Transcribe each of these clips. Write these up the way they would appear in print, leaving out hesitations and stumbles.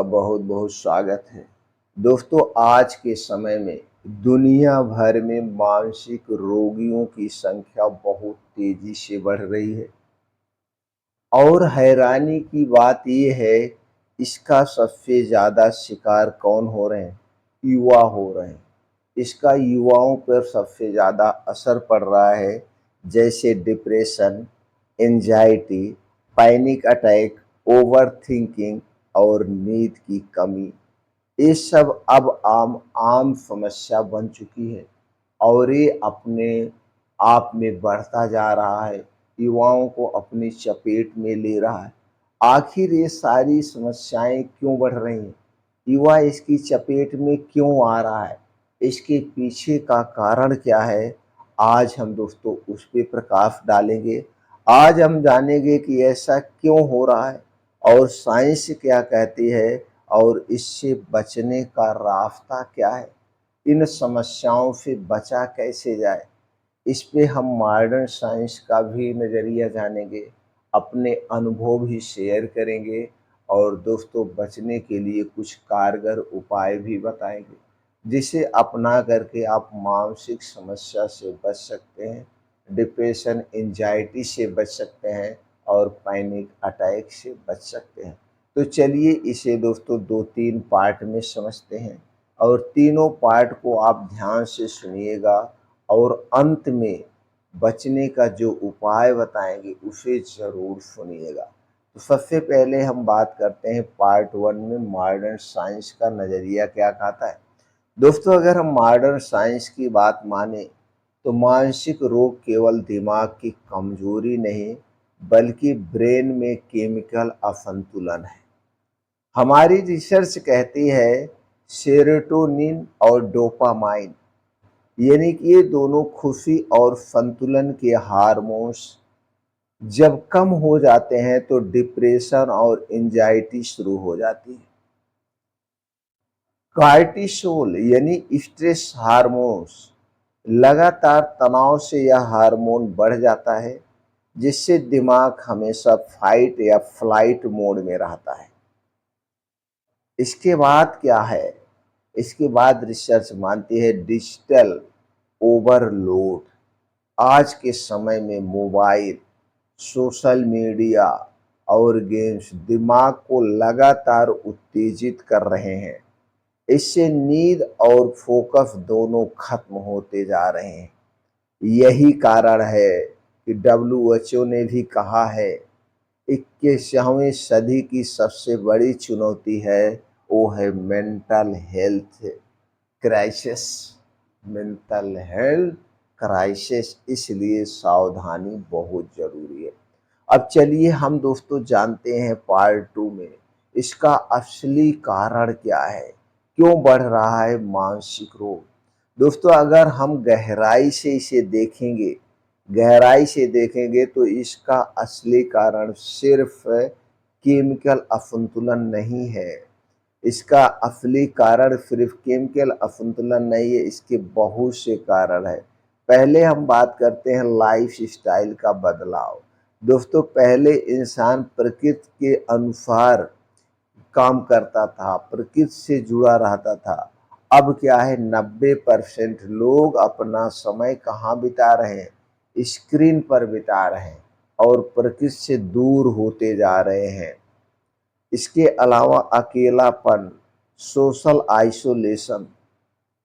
बहुत बहुत स्वागत है। दोस्तों, आज के समय में दुनिया भर में मानसिक रोगियों की संख्या बहुत तेजी से बढ़ रही है और हैरानी की बात ये है, इसका सबसे ज़्यादा शिकार कौन हो रहे हैं? युवा हो रहे हैं। इसका युवाओं पर सबसे ज़्यादा असर पड़ रहा है, जैसे depression, anxiety, panic attack, overthinking और नींद की कमी। ये सब अब आम आम समस्या बन चुकी है और ये अपने आप में बढ़ता जा रहा है, युवाओं को अपनी चपेट में ले रहा है। आखिर ये सारी समस्याएं क्यों बढ़ रही हैं? युवा इसकी चपेट में क्यों आ रहा है? इसके पीछे का कारण क्या है? आज हम दोस्तों उस पे प्रकाश डालेंगे। आज हम जानेंगे कि ऐसा क्यों हो रहा है और साइंस क्या कहती है और इससे बचने का रास्ता क्या है? इन समस्याओं से बचा कैसे जाए? इस पे हम मॉडर्न साइंस का भी नज़रिया जानेंगे, अपने अनुभव भी शेयर करेंगे और दोस्तों बचने के लिए कुछ कारगर उपाय भी बताएंगे, जिसे अपना करके आप मानसिक समस्या से बच सकते हैं, डिप्रेशन, एंजाइटी से बच सकते हैं और पैनिक अटैक से बच सकते हैं। तो चलिए इसे दोस्तों 2-3 पार्ट में समझते हैं और तीनों पार्ट को आप ध्यान से सुनिएगा और अंत में बचने का जो उपाय बताएंगे उसे ज़रूर सुनिएगा। तो सबसे पहले हम बात करते हैं पार्ट 1 में मॉडर्न साइंस का नज़रिया क्या कहता है। दोस्तों, अगर हम मॉडर्न साइंस की बात माने तो मानसिक रोग केवल दिमाग की कमजोरी नहीं, बल्कि ब्रेन में केमिकल असंतुलन है। हमारी रिसर्च कहती है सेरोटोनिन और डोपामाइन, यानी कि ये दोनों खुशी और संतुलन के हार्मोन्स जब कम हो जाते हैं तो डिप्रेशन और एंजाइटी शुरू हो जाती है। कार्टिसोल यानी स्ट्रेस हार्मोन्स, लगातार तनाव से यह हार्मोन बढ़ जाता है, जिससे दिमाग हमेशा फाइट या फ्लाइट मोड में रहता है। इसके बाद क्या है? इसके बाद रिसर्च मानती है डिजिटल ओवरलोड। आज के समय में मोबाइल, सोशल मीडिया और गेम्स दिमाग को लगातार उत्तेजित कर रहे हैं। इससे नींद और फोकस दोनों खत्म होते जा रहे हैं। यही कारण है कि डब्ल्यूएचओ ने भी कहा है 21वीं सदी की सबसे बड़ी चुनौती है, वो है mental health crisis. Mental health crisis, इसलिए सावधानी बहुत जरूरी है। अब चलिए हम दोस्तों जानते हैं पार्ट 2 में इसका असली कारण क्या है, क्यों बढ़ रहा है मानसिक रोग। दोस्तों, अगर हम गहराई से देखेंगे तो इसका असली कारण सिर्फ केमिकल असंतुलन नहीं है। इसका असली कारण सिर्फ केमिकल असंतुलन नहीं है, इसके बहुत से कारण है। पहले हम बात करते हैं लाइफ स्टाइल का बदलाव। दोस्तों, पहले इंसान प्रकृति के अनुसार काम करता था, प्रकृति से जुड़ा रहता था। अब क्या है, 90% लोग अपना समय कहाँ बिता रहे हैं? स्क्रीन पर बिता रहे हैं और प्रकृति से दूर होते जा रहे हैं। इसके अलावा अकेलापन, सोशल आइसोलेशन।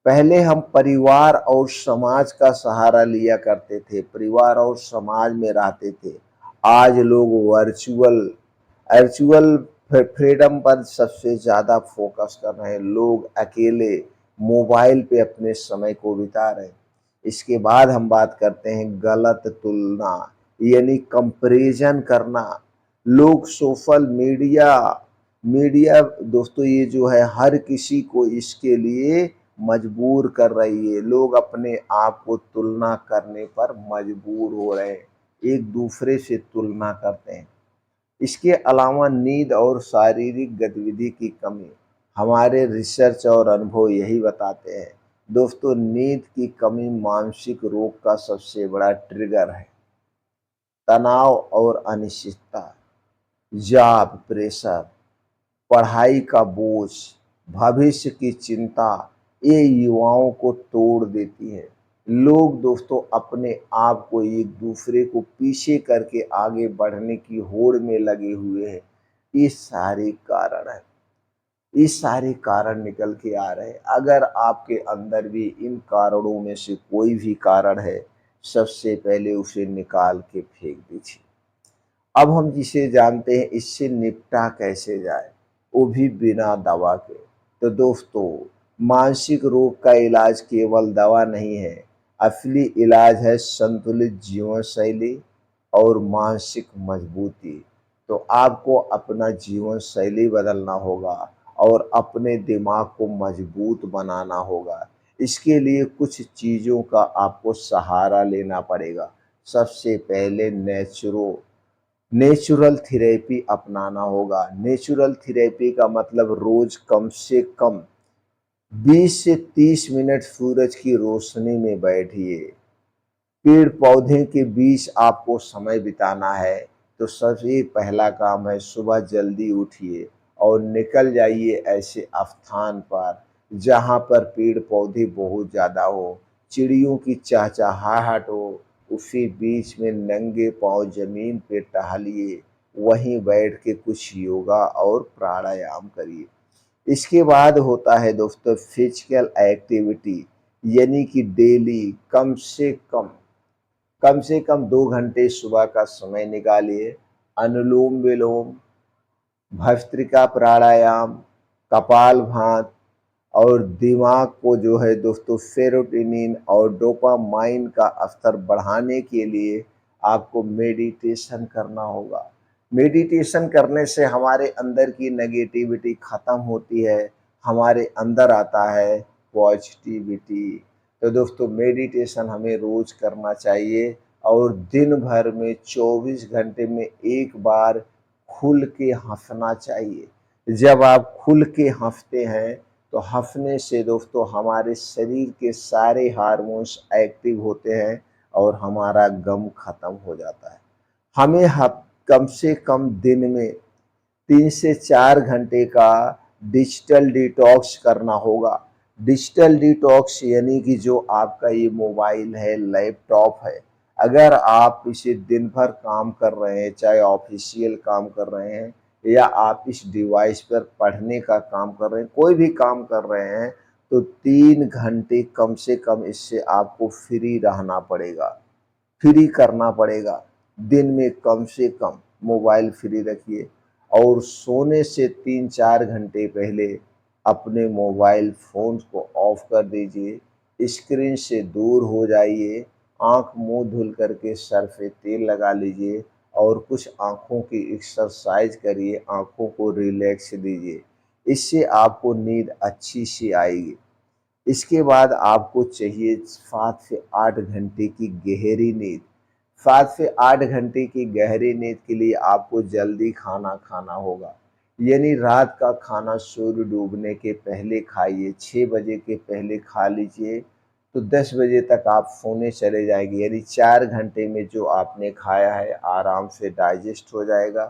पहले हम परिवार और समाज का सहारा लिया करते थे, परिवार और समाज में रहते थे। आज लोग वर्चुअल फ्रीडम पर सबसे ज़्यादा फोकस कर रहे हैं। लोग अकेले मोबाइल पे अपने समय को बिता रहे हैं। इसके बाद हम बात करते हैं गलत तुलना, यानी कंपैरिजन करना। लोग सोशल मीडिया दोस्तों, ये जो है हर किसी को इसके लिए मजबूर कर रही है। लोग अपने आप को तुलना करने पर मजबूर हो रहे हैं, एक दूसरे से तुलना करते हैं। इसके अलावा नींद और शारीरिक गतिविधि की कमी, हमारे रिसर्च और अनुभव यही बताते हैं दोस्तों, नींद की कमी मानसिक रोग का सबसे बड़ा ट्रिगर है। तनाव और अनिश्चितता, जॉब प्रेशर, पढ़ाई का बोझ, भविष्य की चिंता, ये युवाओं को तोड़ देती है। लोग दोस्तों अपने आप को एक दूसरे को पीछे करके आगे बढ़ने की होड़ में लगे हुए हैं। ये सारे कारण हैं, ये सारे कारण निकल के आ रहे हैं। अगर आपके अंदर भी इन कारणों में से कोई भी कारण है, सबसे पहले उसे निकाल के फेंक दीजिए। अब हम जिसे जानते हैं इससे निपटा कैसे जाए, वो भी बिना दवा के। तो दोस्तों, मानसिक रोग का इलाज केवल दवा नहीं है, असली इलाज है संतुलित जीवन शैली और मानसिक मजबूती। तो आपको अपना जीवन शैली बदलना होगा और अपने दिमाग को मजबूत बनाना होगा। इसके लिए कुछ चीज़ों का आपको सहारा लेना पड़ेगा। सबसे पहले नेचुरल थेरेपी अपनाना होगा। नेचुरल थेरेपी का मतलब रोज कम से कम 20 से 30 मिनट सूरज की रोशनी में बैठिए। पेड़ पौधे के बीच आपको समय बिताना है, तो सबसे पहला काम है सुबह जल्दी उठिए और निकल जाइए ऐसे स्थान पर जहाँ पर पेड़ पौधे बहुत ज़्यादा हो, चिड़ियों की चहचहाहट हो। उसी बीच में नंगे पाँव जमीन पे टहलिए, वहीं बैठ के कुछ योगा और प्राणायाम करिए। इसके बाद होता है दोस्तों फिजिकल एक्टिविटी, यानी कि डेली कम से कम 2 घंटे सुबह का समय निकालिए। अनुलोम विलोम, भस्त्रिका प्राणायाम, कपालभाति और दिमाग को जो है दोस्तों सेरोटोनिन और डोपामाइन का स्तर बढ़ाने के लिए आपको मेडिटेशन करना होगा। मेडिटेशन करने से हमारे अंदर की नेगेटिविटी खत्म होती है, हमारे अंदर आता है पॉजिटिविटी। तो दोस्तों मेडिटेशन हमें रोज करना चाहिए और दिन भर में 24 घंटे में एक बार खुल के हंसना चाहिए। जब आप खुल के हंसते हैं तो हंसने से दोस्तों हमारे शरीर के सारे हार्मोन्स एक्टिव होते हैं और हमारा गम खत्म हो जाता है। हमें कम से कम दिन में 3 से 4 घंटे का डिजिटल डिटॉक्स करना होगा। डिजिटल डिटॉक्स यानी कि जो आपका ये मोबाइल है, लैपटॉप है, अगर आप इसे दिन भर काम कर रहे हैं, चाहे ऑफिशियल काम कर रहे हैं या आप इस डिवाइस पर पढ़ने का काम कर रहे हैं, कोई भी काम कर रहे हैं, तो 3 घंटे कम से कम इससे आपको फ्री रहना पड़ेगा, फ्री करना पड़ेगा। दिन में कम से कम मोबाइल फ्री रखिए और सोने से 3-4 घंटे पहले अपने मोबाइल फ़ोन को ऑफ कर दीजिए, स्क्रीन से दूर हो जाइए, आँख मुँह धुल करके सर पे तेल लगा लीजिए और कुछ आँखों की एक्सरसाइज करिए, आँखों को रिलैक्स दीजिए। इससे आपको नींद अच्छी सी आएगी। इसके बाद आपको चाहिए 7 से 8 घंटे की गहरी नींद। 7 से 8 घंटे की गहरी नींद के लिए आपको जल्दी खाना खाना होगा, यानी रात का खाना सूर्य डूबने के पहले खाइए। 6 बजे के पहले खा लीजिए तो 10 बजे तक आप सोने चले जाएंगे, यानी 4 घंटे में जो आपने खाया है आराम से डाइजेस्ट हो जाएगा।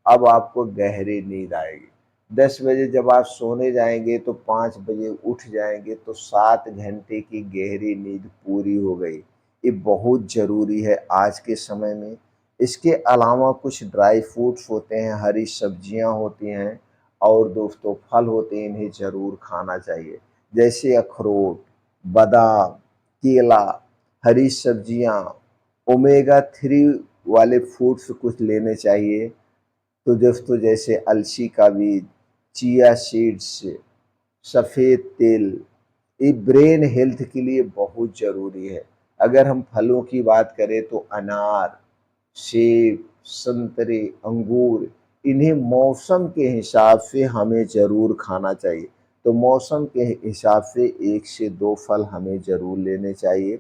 अब आपको गहरी नींद आएगी। 10 बजे जब आप सोने जाएंगे तो 5 बजे उठ जाएंगे, तो 7 घंटे की गहरी नींद पूरी हो गई। ये बहुत ज़रूरी है आज के समय में। इसके अलावा कुछ ड्राई फ्रूट्स होते हैं, हरी सब्जियां होती हैं और दोस्तों फल होते हैं, इन्हें ज़रूर खाना चाहिए। जैसे अखरोट, बादाम, केला, हरी सब्जियां, ओमेगा 3 वाले फूड्स कुछ लेने चाहिए। तो दोस्तों जैसे अलसी का बीज, चिया सीड्स, सफ़ेद तिल, ये ब्रेन हेल्थ के लिए बहुत ज़रूरी है। अगर हम फलों की बात करें तो अनार, सेब, संतरे, अंगूर, इन्हें मौसम के हिसाब से हमें ज़रूर खाना चाहिए। तो मौसम के हिसाब से 1 से 2 फल हमें ज़रूर लेने चाहिए।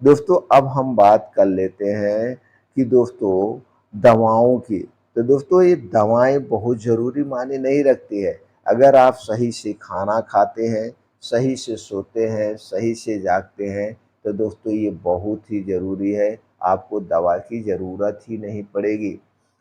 दोस्तों अब हम बात कर लेते हैं कि दोस्तों दवाओं की। तो दोस्तों ये दवाएँ बहुत ज़रूरी मायने नहीं रखती है। अगर आप सही से खाना खाते हैं, सही से सोते हैं, सही से जागते हैं, तो दोस्तों ये बहुत ही ज़रूरी है, आपको दवा की ज़रूरत ही नहीं पड़ेगी।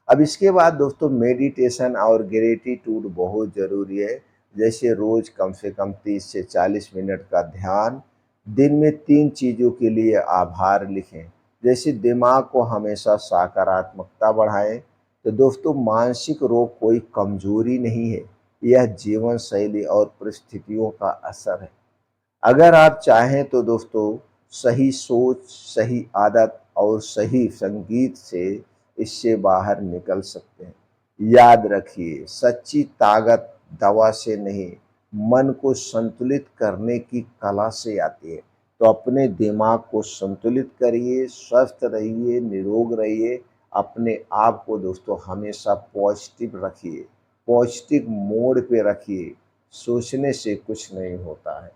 अब इसके बाद दोस्तों मेडिटेशन और ग्रेटिट्यूड बहुत ज़रूरी है। जैसे रोज़ कम से कम 30 से 40 मिनट का ध्यान, दिन में 3 चीज़ों के लिए आभार लिखें। जैसे दिमाग को हमेशा सकारात्मकता बढ़ाएँ। तो दोस्तों मानसिक रोग कोई कमज़ोरी नहीं है, यह जीवन शैली और परिस्थितियों का असर है। अगर आप चाहें तो दोस्तों सही सोच, सही आदत और सही संगीत से इससे बाहर निकल सकते हैं। याद रखिए, सच्ची ताकत दवा से नहीं, मन को संतुलित करने की कला से आती है। तो अपने दिमाग को संतुलित करिए, स्वस्थ रहिए, निरोग रहिए। अपने आप को दोस्तों हमेशा पॉजिटिव रखिए, पॉजिटिव मोड पे रखिए। सोचने से कुछ नहीं होता है।